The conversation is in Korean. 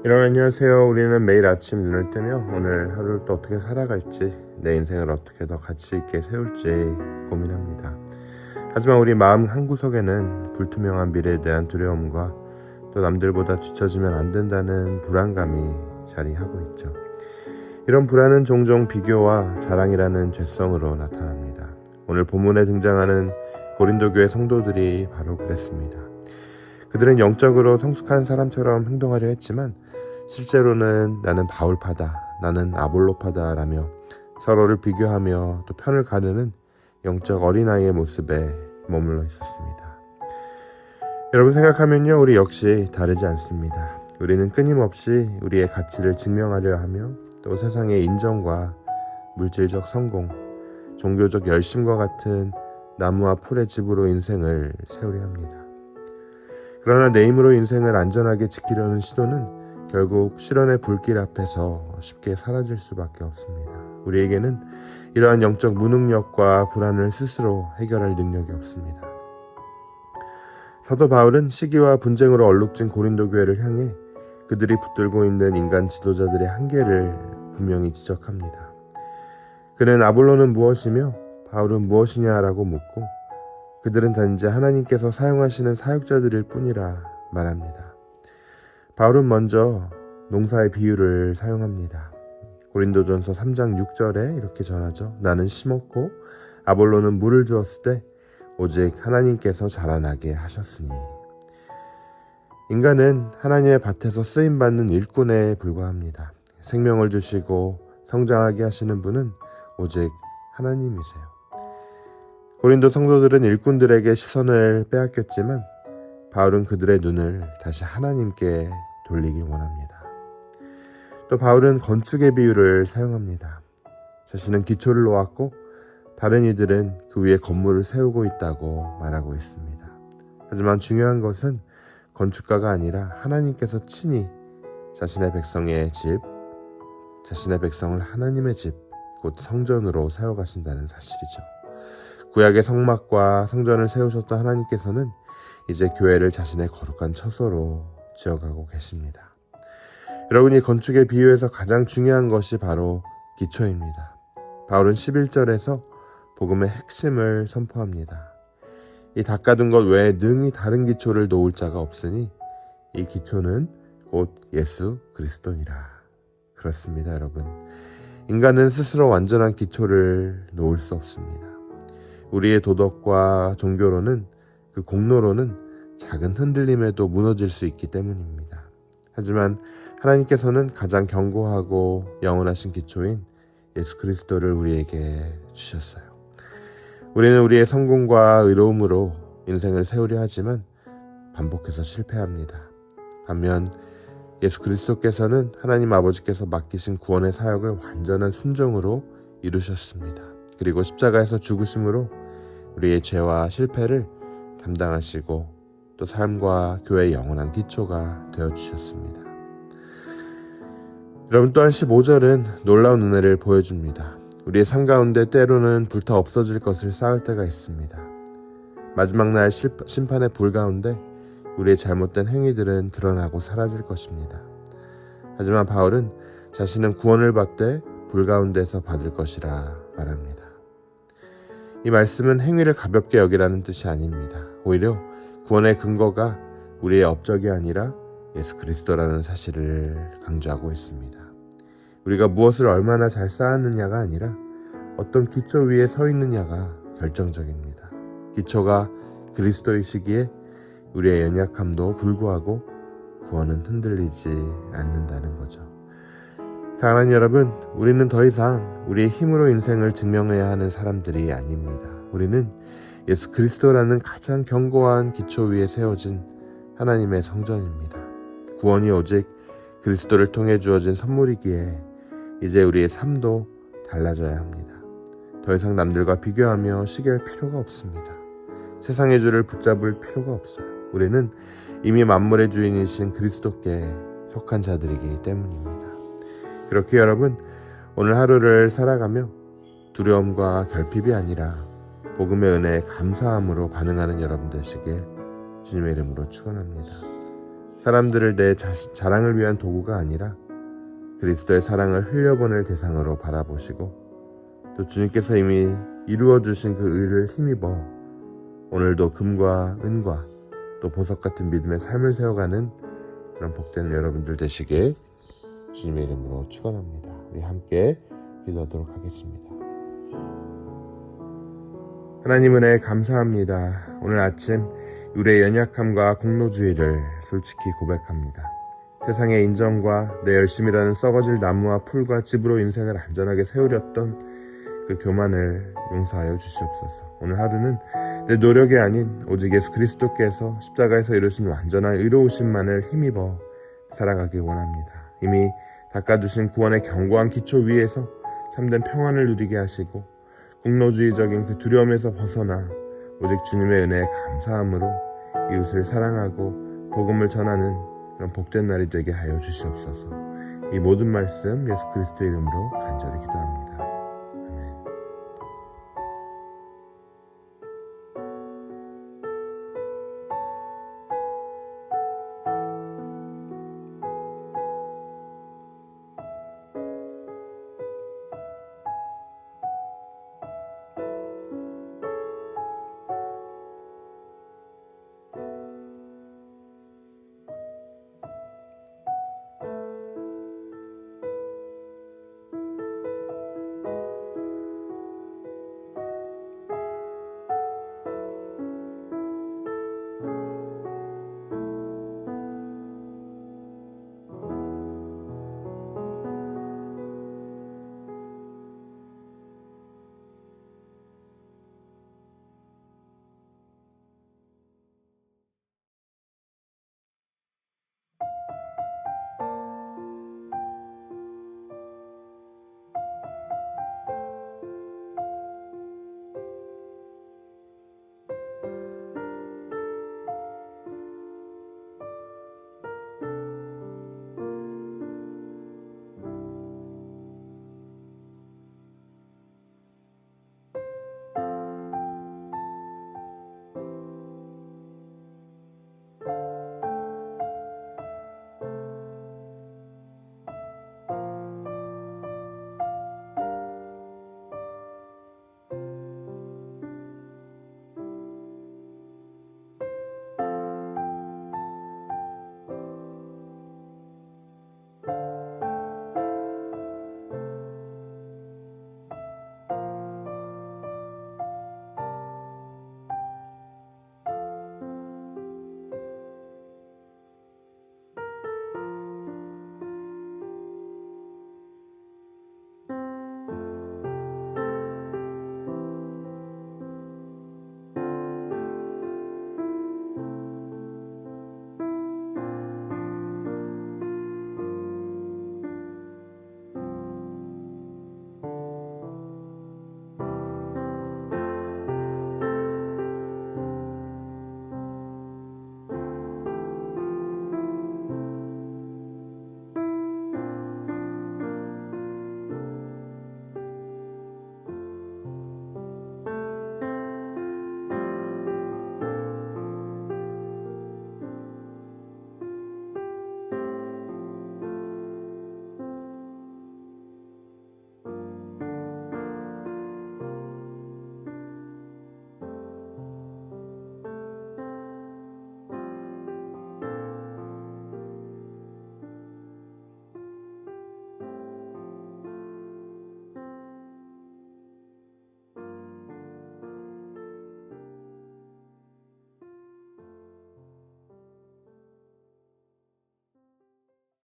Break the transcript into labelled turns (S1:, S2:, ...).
S1: 여러분 안녕하세요. 우리는 매일 아침 눈을 뜨며 오늘 하루를 또 어떻게 살아갈지, 내 인생을 어떻게 더 가치 있게 세울지 고민합니다. 하지만 우리 마음 한구석에는 불투명한 미래에 대한 두려움과 또 남들보다 뒤처지면 안 된다는 불안감이 자리하고 있죠. 이런 불안은 종종 비교와 자랑이라는 죄성으로 나타납니다. 오늘 본문에 등장하는 고린도 교회 성도들이 바로 그랬습니다. 그들은 영적으로 성숙한 사람처럼 행동하려 했지만 실제로는 나는 바울파다, 나는 아볼로파다 라며 서로를 비교하며 또 편을 가르는 영적 어린아이의 모습에 머물러 있었습니다. 여러분 생각하면요, 우리 역시 다르지 않습니다. 우리는 끊임없이 우리의 가치를 증명하려 하며 또 세상의 인정과 물질적 성공, 종교적 열심과 같은 나무와 풀의 집으로 인생을 세우려 합니다. 그러나 내 힘으로 인생을 안전하게 지키려는 시도는 결국 실현의 불길 앞에서 쉽게 사라질 수밖에 없습니다. 우리에게는 이러한 영적 무능력과 불안을 스스로 해결할 능력이 없습니다. 사도 바울은 시기와 분쟁으로 얼룩진 고린도 교회를 향해 그들이 붙들고 있는 인간 지도자들의 한계를 분명히 지적합니다. 그는 아볼로는 무엇이며 바울은 무엇이냐라고 묻고 그들은 단지 하나님께서 사용하시는 사역자들일 뿐이라 말합니다. 바울은 먼저 농사의 비유를 사용합니다. 고린도전서 3장 6절에 이렇게 전하죠. 나는 심었고 아볼로는 물을 주었을 때 오직 하나님께서 자라나게 하셨으니. 인간은 하나님의 밭에서 쓰임받는 일꾼에 불과합니다. 생명을 주시고 성장하게 하시는 분은 오직 하나님이세요. 고린도 성도들은 일꾼들에게 시선을 빼앗겼지만 바울은 그들의 눈을 다시 하나님께 돌리기 원합니다. 또 바울은 건축의 비유를 사용합니다. 자신은 기초를 놓았고 다른 이들은 그 위에 건물을 세우고 있다고 말하고 있습니다. 하지만 중요한 것은 건축가가 아니라 하나님께서 친히 자신의 백성의 집, 자신의 백성을 하나님의 집, 곧 성전으로 세워가신다는 사실이죠. 구약의 성막과 성전을 세우셨던 하나님께서는 이제 교회를 자신의 거룩한 처소로 지어가고 계십니다. 여러분이 건축의 비유에서 가장 중요한 것이 바로 기초입니다. 바울은 11절에서 복음의 핵심을 선포합니다. 이 닦아둔 것 외에 능히 다른 기초를 놓을 자가 없으니 이 기초는 곧 예수 그리스도니라. 그렇습니다, 여러분. 인간은 스스로 완전한 기초를 놓을 수 없습니다. 우리의 도덕과 종교로는, 그 공로로는 작은 흔들림에도 무너질 수 있기 때문입니다. 하지만 하나님께서는 가장 견고하고 영원하신 기초인 예수 그리스도를 우리에게 주셨어요. 우리는 우리의 성공과 의로움으로 인생을 세우려 하지만 반복해서 실패합니다. 반면 예수 그리스도께서는 하나님 아버지께서 맡기신 구원의 사역을 완전한 순종으로 이루셨습니다. 그리고 십자가에서 죽으심으로 우리의 죄와 실패를 담당하시고 또 삶과 교회의 영원한 기초가 되어주셨습니다. 여러분, 또한 15절은 놀라운 은혜를 보여줍니다. 우리의 삶 가운데 때로는 불타 없어질 것을 쌓을 때가 있습니다. 마지막 날 심판의 불 가운데 우리의 잘못된 행위들은 드러나고 사라질 것입니다. 하지만 바울은 자신은 구원을 받되 불 가운데서 받을 것이라 말합니다. 이 말씀은 행위를 가볍게 여기라는 뜻이 아닙니다. 오히려 구원의 근거가 우리의 업적이 아니라 예수 그리스도라는 사실을 강조하고 있습니다. 우리가 무엇을 얼마나 잘 쌓았느냐가 아니라 어떤 기초 위에 서 있느냐가 결정적입니다. 기초가 그리스도이시기에 우리의 연약함도 불구하고 구원은 흔들리지 않는다는 거죠. 사랑하는 여러분, 우리는 더 이상 우리의 힘으로 인생을 증명해야 하는 사람들이 아닙니다. 우리는 예수 그리스도라는 가장 견고한 기초 위에 세워진 하나님의 성전입니다. 구원이 오직 그리스도를 통해 주어진 선물이기에 이제 우리의 삶도 달라져야 합니다. 더 이상 남들과 비교하며 시기할 필요가 없습니다. 세상의 줄을 붙잡을 필요가 없어요. 우리는 이미 만물의 주인이신 그리스도께 속한 자들이기 때문입니다. 그렇게 여러분, 오늘 하루를 살아가며 두려움과 결핍이 아니라 복음의 은혜에 감사함으로 반응하는 여러분 되시길 주님의 이름으로 축원합니다. 사람들을 내 자랑을 위한 도구가 아니라 그리스도의 사랑을 흘려보낼 대상으로 바라보시고 또 주님께서 이미 이루어주신 그 의를 힘입어 오늘도 금과 은과 또 보석 같은 믿음의 삶을 세워가는 그런 복되는 여러분들 되시길 주님의 이름으로 축원합니다. 우리 함께 기도하도록 하겠습니다. 하나님 은혜 감사합니다. 오늘 아침 우리의 연약함과 공로주의를 솔직히 고백합니다. 세상의 인정과 내 열심이라는 썩어질 나무와 풀과 집으로 인생을 안전하게 세우렸던 그 교만을 용서하여 주시옵소서. 오늘 하루는 내 노력이 아닌 오직 예수 그리스도께서 십자가에서 이루신 완전한 의로우심만을 힘입어 살아가길 원합니다. 이미 닦아주신 구원의 견고한 기초 위에서 참된 평안을 누리게 하시고 공로주의적인 그 두려움에서 벗어나 오직 주님의 은혜에 감사함으로 이웃을 사랑하고 복음을 전하는 그런 복된 날이 되게 하여 주시옵소서. 이 모든 말씀 예수 그리스도의 이름으로 간절히 기도합니다.